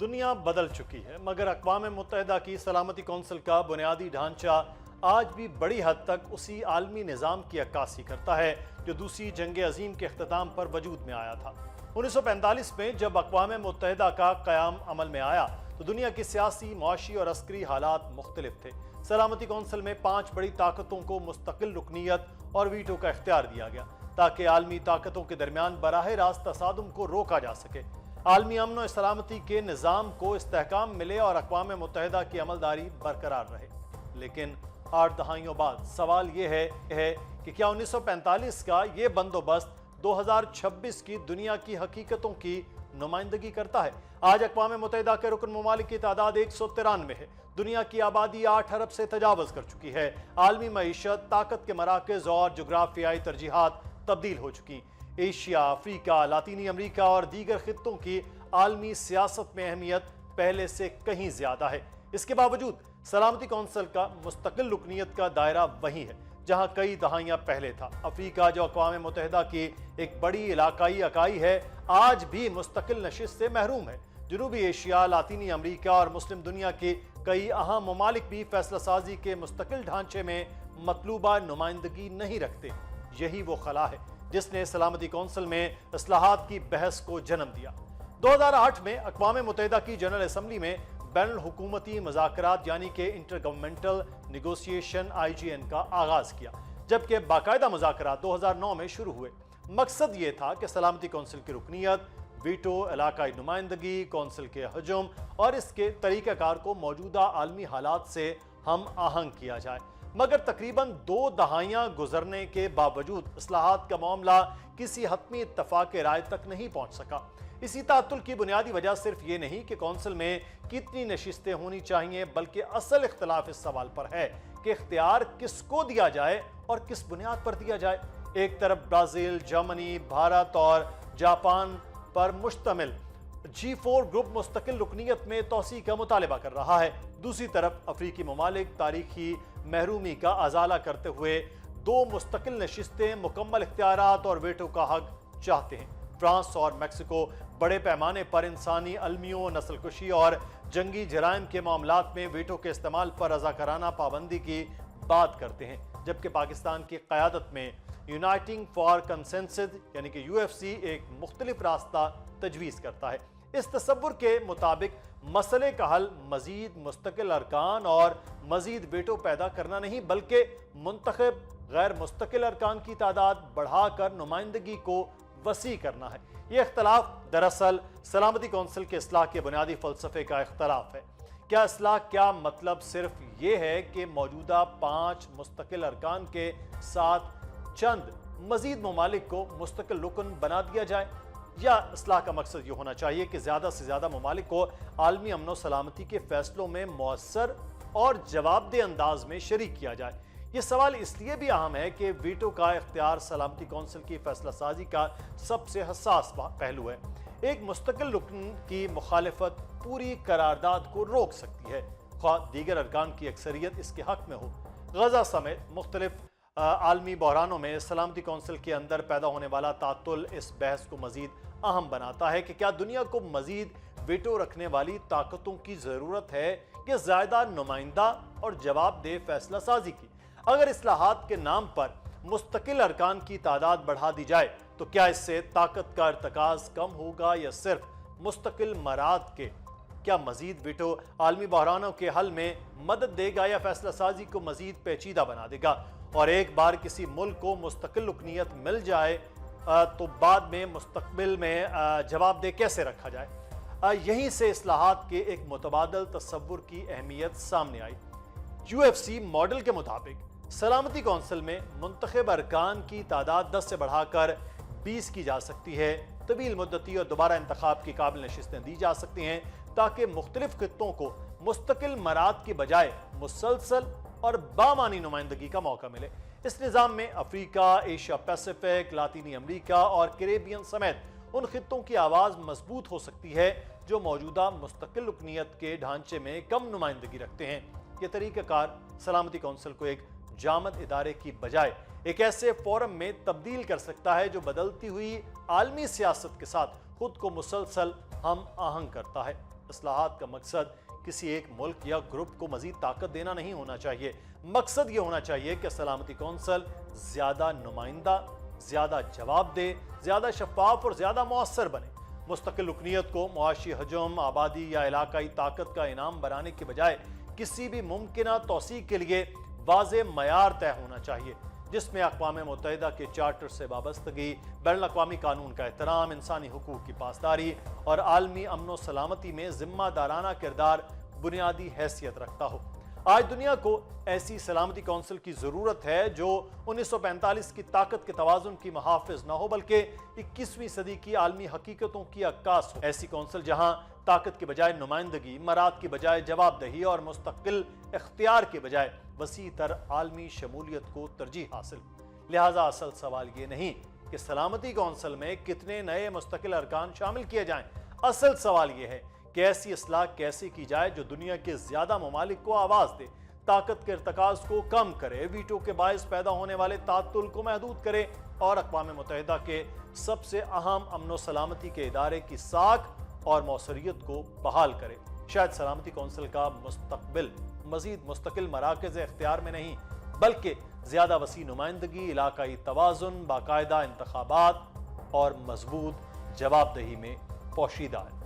دنیا بدل چکی ہے، مگر اقوام متحدہ کی سلامتی کونسل کا بنیادی ڈھانچہ آج بھی بڑی حد تک اسی عالمی نظام کی عکاسی کرتا ہے جو دوسری جنگ عظیم کے اختتام پر وجود میں آیا تھا۔ 1945 میں جب اقوام متحدہ کا قیام عمل میں آیا تو دنیا کی سیاسی، معاشی اور عسکری حالات مختلف تھے۔ سلامتی کونسل میں 5 بڑی طاقتوں کو مستقل رکنیت اور ویٹو کا اختیار دیا گیا تاکہ عالمی طاقتوں کے درمیان براہ راست تصادم کو روکا جا سکے، عالمی امن و سلامتی کے نظام کو استحکام ملے اور اقوام متحدہ کی عملداری برقرار رہے۔ لیکن 8 دہائیوں بعد سوال یہ ہے کہ کیا 1945 کا یہ بندوبست 2026 کی دنیا کی حقیقتوں کی نمائندگی کرتا ہے؟ آج اقوام متحدہ کے رکن ممالک کی تعداد 193 ہے، دنیا کی آبادی 8 ارب سے تجاوز کر چکی ہے، عالمی معیشت، طاقت کے مراکز اور جغرافیائی ترجیحات تبدیل ہو چکی۔ ایشیا، افریقہ، لاطینی امریکہ اور دیگر خطوں کی عالمی سیاست میں اہمیت پہلے سے کہیں زیادہ ہے۔ اس کے باوجود سلامتی کونسل کا مستقل رکنیت کا دائرہ وہی ہے جہاں کئی دہائیاں پہلے تھا۔ افریقہ جو اقوام متحدہ کی ایک بڑی علاقائی اکائی ہے، آج بھی مستقل نشست سے محروم ہے۔ جنوبی ایشیا، لاطینی امریکہ اور مسلم دنیا کے کئی اہم ممالک بھی فیصلہ سازی کے مستقل ڈھانچے میں مطلوبہ نمائندگی نہیں رکھتے۔ یہی وہ خلا ہے جس نے سلامتی کونسل میں اصلاحات کی بحث کو جنم دیا۔ 2008 میں اقوام متحدہ کی جنرل اسمبلی میں بین الحکومتی مذاکرات یعنی کہ انٹر گورنمنٹل نیگوسیشن IGN کا آغاز کیا، جبکہ باقاعدہ مذاکرات 2009 میں شروع ہوئے۔ مقصد یہ تھا کہ سلامتی کونسل کی رکنیت، ویٹو، علاقائی نمائندگی، کونسل کے حجم اور اس کے طریقہ کار کو موجودہ عالمی حالات سے ہم آہنگ کیا جائے۔ مگر تقریباً 2 دہائیاں گزرنے کے باوجود اصلاحات کا معاملہ کسی حتمی اتفاق رائے تک نہیں پہنچ سکا۔ اسی تعطل کی بنیادی وجہ صرف یہ نہیں کہ کونسل میں کتنی نشستیں ہونی چاہیے، بلکہ اصل اختلاف اس سوال پر ہے کہ اختیار کس کو دیا جائے اور کس بنیاد پر دیا جائے۔ ایک طرف برازیل، جرمنی، بھارت اور جاپان پر مشتمل G4 گروپ مستقل رکنیت میں توسیع کا مطالبہ کر رہا ہے، دوسری طرف افریقی ممالک تاریخی محرومی کا ازالہ کرتے ہوئے 2 مستقل نشستیں، مکمل اختیارات اور ویٹو کا حق چاہتے ہیں۔ فرانس اور میکسیکو بڑے پیمانے پر انسانی المیوں، نسل کشی اور جنگی جرائم کے معاملات میں ویٹو کے استعمال پر رضاکارانہ پابندی کی بات کرتے ہیں، جبکہ پاکستان کی قیادت میں یونائٹنگ فار کنسنسس یعنی کہ UFC ایک مختلف راستہ تجویز کرتا ہے۔ اس تصور کے مطابق مسئلے کا حل مزید مستقل ارکان اور مزید ویٹو پیدا کرنا نہیں، بلکہ منتخب غیر مستقل ارکان کی تعداد بڑھا کر نمائندگی کو وسیع کرنا ہے۔ یہ اختلاف دراصل سلامتی کونسل کے اصلاح کے بنیادی فلسفے کا اختلاف ہے۔ کیا اصلاح کیا مطلب صرف یہ ہے کہ موجودہ 5 مستقل ارکان کے ساتھ چند مزید ممالک کو مستقل رکن بنا دیا جائے، یا اصلاح کا مقصد یہ ہونا چاہیے کہ زیادہ سے زیادہ ممالک کو عالمی امن و سلامتی کے فیصلوں میں مؤثر اور جواب دہ انداز میں شریک کیا جائے؟ یہ سوال اس لیے بھی اہم ہے کہ ویٹو کا اختیار سلامتی کونسل کی فیصلہ سازی کا سب سے حساس پہلو ہے۔ ایک مستقل رکن کی مخالفت پوری قرارداد کو روک سکتی ہے، خواہ دیگر ارکان کی اکثریت اس کے حق میں ہو۔ غزہ سمیت مختلف عالمی بحرانوں میں سلامتی کونسل کے اندر پیدا ہونے والا تعطل اس بحث کو مزید اہم بناتا ہے کہ کیا دنیا کو مزید ویٹو رکھنے والی طاقتوں کی ضرورت ہے یا زائدہ نمائندہ اور جواب دہ فیصلہ سازی کی؟ اگر اصلاحات کے نام پر مستقل ارکان کی تعداد بڑھا دی جائے تو کیا اس سے طاقت کا ارتکاز کم ہوگا یا صرف مستقل مراد کے؟ کیا مزید ویٹو عالمی بحرانوں کے حل میں مدد دے گا یا فیصلہ سازی کو مزید پیچیدہ بنا دے گا؟ اور ایک بار کسی ملک کو مستقل رکنیت مل جائے تو بعد میں مستقبل میں جواب دہ کیسے رکھا جائے؟ یہیں سے اصلاحات کے ایک متبادل تصور کی اہمیت سامنے آئی۔ UFC ماڈل کے مطابق سلامتی کونسل میں منتخب ارکان کی تعداد 10 سے بڑھا کر 20 کی جا سکتی ہے، طویل مدتی اور دوبارہ انتخاب کی قابل نشستیں دی جا سکتی ہیں تاکہ مختلف خطوں کو مستقل مراد کی بجائے مسلسل اور بامعنی نمائندگی کا موقع ملے۔ اس نظام میں افریقہ، ایشیا پیسیفک، لاطینی امریکہ اور کیریبین سمیت ان خطوں کی آواز مضبوط ہو سکتی ہے جو موجودہ مستقل رکنیت کے ڈھانچے میں کم نمائندگی رکھتے ہیں۔ یہ طریقہ کار سلامتی کونسل کو ایک جامد ادارے کی بجائے ایک ایسے فورم میں تبدیل کر سکتا ہے جو بدلتی ہوئی عالمی سیاست کے ساتھ خود کو مسلسل ہم آہنگ کرتا ہے۔ اصلاحات کا مقصد کسی ایک ملک یا گروپ کو مزید طاقت دینا نہیں ہونا چاہیے، مقصد یہ ہونا چاہیے کہ سلامتی کونسل زیادہ نمائندہ، زیادہ جواب دہ، زیادہ شفاف اور زیادہ مؤثر بنے۔ مستقل رکنیت کو معاشی حجم، آبادی یا علاقائی طاقت کا انعام بنانے کے بجائے کسی بھی ممکنہ توسیع کے لیے واضح معیار طے ہونا چاہیے، جس میں اقوام متحدہ کے چارٹر سے وابستگی، بین الاقوامی قانون کا احترام، انسانی حقوق کی پاسداری اور عالمی امن و سلامتی میں ذمہ دارانہ کردار بنیادی حیثیت رکھتا ہو۔ آج دنیا کو ایسی سلامتی کونسل کی ضرورت ہے جو 1945 کی طاقت کے توازن کی محافظ نہ ہو بلکہ 21ویں صدی کی عالمی حقیقتوں کی عکاس ہو۔ ایسی کونسل جہاں طاقت کے بجائے نمائندگی، مراد کی بجائے جواب دہی اور مستقل اختیار کے بجائے وسیع تر عالمی شمولیت کو ترجیح حاصل۔ لہٰذا اصل سوال یہ نہیں کہ سلامتی کونسل میں کتنے نئے مستقل ارکان شامل کیے جائیں، اصل سوال یہ ہے کہ ایسی اصلاح کیسے کی جائے جو دنیا کے زیادہ ممالک کو آواز دے، طاقت کے ارتکاز کو کم کرے، ویٹو کے باعث پیدا ہونے والے تعطل کو محدود کرے اور اقوام متحدہ کے سب سے اہم امن و سلامتی کے ادارے کی ساکھ اور موثریت کو بحال کرے۔ شاید سلامتی کونسل کا مستقبل مزید مستقل مراکز اختیار میں نہیں بلکہ زیادہ وسیع نمائندگی، علاقائی توازن، باقاعدہ انتخابات اور مضبوط جواب دہی میں پوشیدہ ہے۔